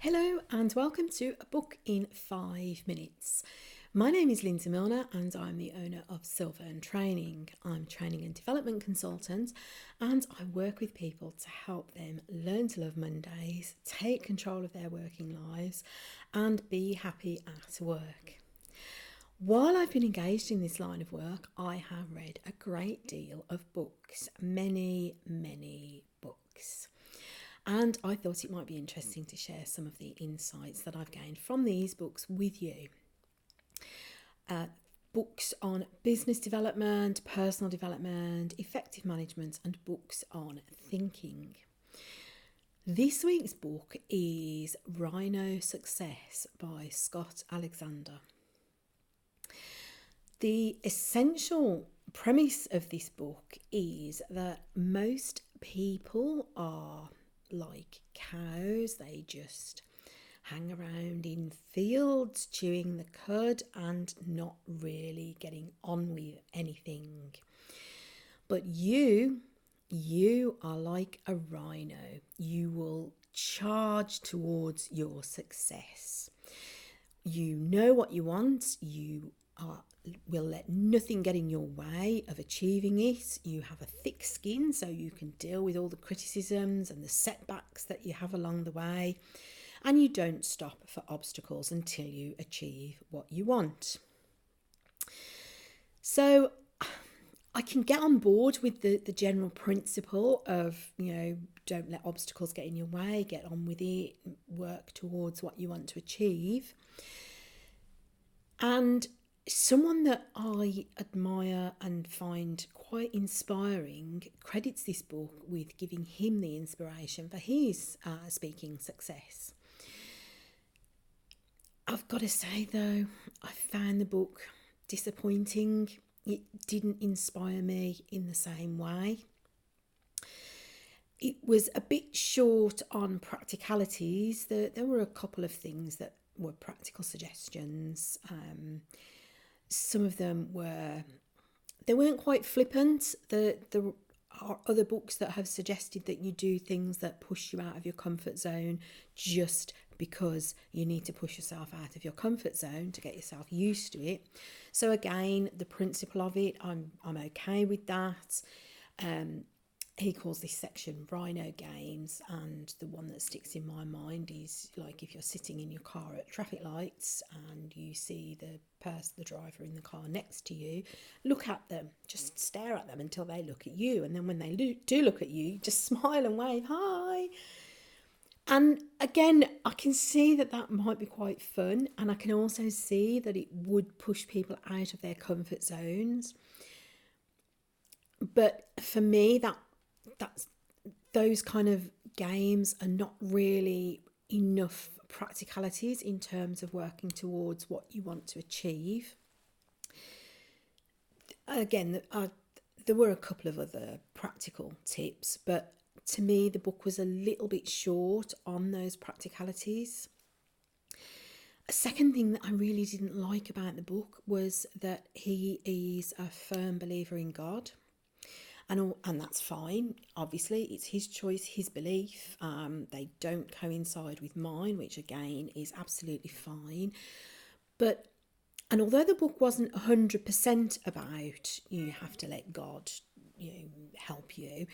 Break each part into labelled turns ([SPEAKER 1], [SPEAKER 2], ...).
[SPEAKER 1] Hello and welcome to A Book in 5 Minutes. My name is Lindsay Milner and I'm the owner of Silver and Training. I'm a training and development consultant and I work with people to help them learn to love Mondays, take control of their working lives and be happy at work. While I've been engaged in this line of work, I have read a great deal of books, many books. And I thought it might be interesting to share some of the insights that I've gained from these books with you. Books on business development, personal development, effective management, and books on thinking. This week's book is Rhinoceros Success by Scott Alexander. The essential premise of this book is that most people are like cows. They just hang around in fields chewing the cud and not really getting on with anything. But you are like a rhino. You will charge towards your success. You know what you want. Will let nothing get in your way of achieving it. You have a thick skin so you can deal with all the criticisms and the setbacks that you have along the way, and you don't stop for obstacles until you achieve what you want. So I can get on board with the general principle of, don't let obstacles get in your way, get on with it, work towards what you want to achieve. And someone that I admire and find quite inspiring credits this book with giving him the inspiration for his speaking success. I've got to say though, I found the book disappointing. It didn't inspire me in the same way. It was a bit short on practicalities. There were a couple of things that were practical suggestions. Some of them weren't quite flippant. There are other books that have suggested that you do things that push you out of your comfort zone just because you need to push yourself out of your comfort zone to get yourself used to it. So again, the principle of it, I'm okay with that. He calls this section Rhino Games, and the one that sticks in my mind is like if you're sitting in your car at traffic lights and you see the driver in the car next to you, look at them, just stare at them until they look at you, and then when they do look at you, just smile and wave hi. And again, I can see that might be quite fun, and I can also see that it would push people out of their comfort zones. But for me, that's those kind of games are not really enough practicalities in terms of working towards what you want to achieve. Again, there were a couple of other practical tips, but to me the book was a little bit short on those practicalities. A second thing that I really didn't like about the book was that he is a firm believer in God. And that's fine. Obviously, it's his choice, his belief. They don't coincide with mine, which again is absolutely fine. And although the book wasn't 100% about you have to let God, help you,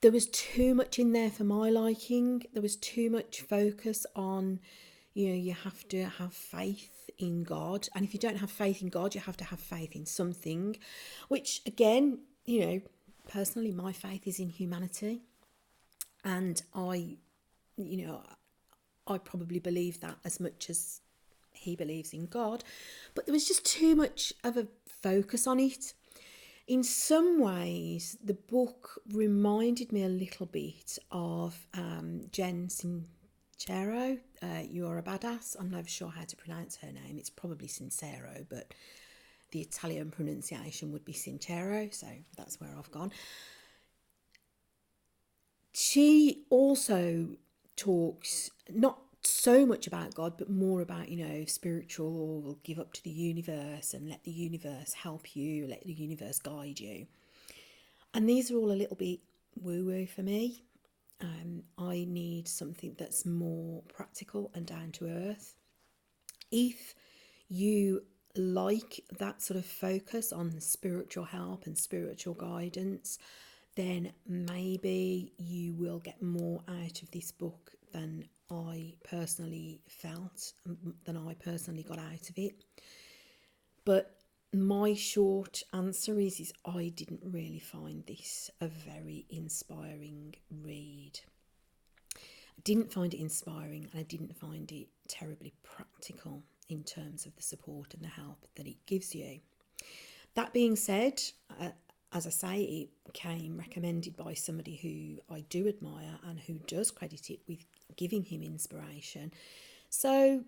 [SPEAKER 1] there was too much in there for my liking. There was too much focus on, you have to have faith in God. And if you don't have faith in God, you have to have faith in something, which again, personally, my faith is in humanity, and I probably believe that as much as he believes in God, but there was just too much of a focus on it. In some ways, the book reminded me a little bit of Jen Sincero, You Are a Badass. I'm never sure how to pronounce her name. It's probably Sincero, but the Italian pronunciation would be Sincero, so that's where I've gone. She also talks not so much about God, but more about, spiritual, give up to the universe and let the universe help you, let the universe guide you. And these are all a little bit woo-woo for me. I need something that's more practical and down to earth. If you like that sort of focus on spiritual help and spiritual guidance, then maybe you will get more out of this book than I personally felt, than I personally got out of it. But my short answer is I didn't really find this a very inspiring read. I didn't find it inspiring, and I didn't find it terribly practical in terms of the support and the help that it gives you. That being said, as I say, it came recommended by somebody who I do admire and who does credit it with giving him inspiration. So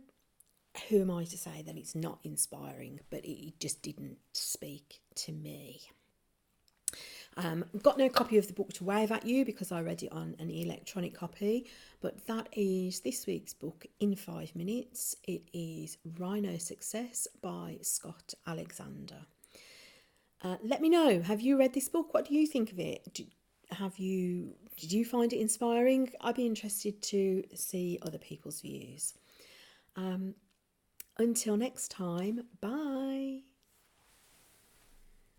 [SPEAKER 1] who am I to say that it's not inspiring, but it just didn't speak to me. I've got no copy of the book to wave at you because I read it on an electronic copy, but that is this week's book in 5 minutes. It is Rhinoceros Success by Scott Alexander. Let me know, have you read this book? What do you think of it? Did you find it inspiring? I'd be interested to see other people's views. Until next time, bye.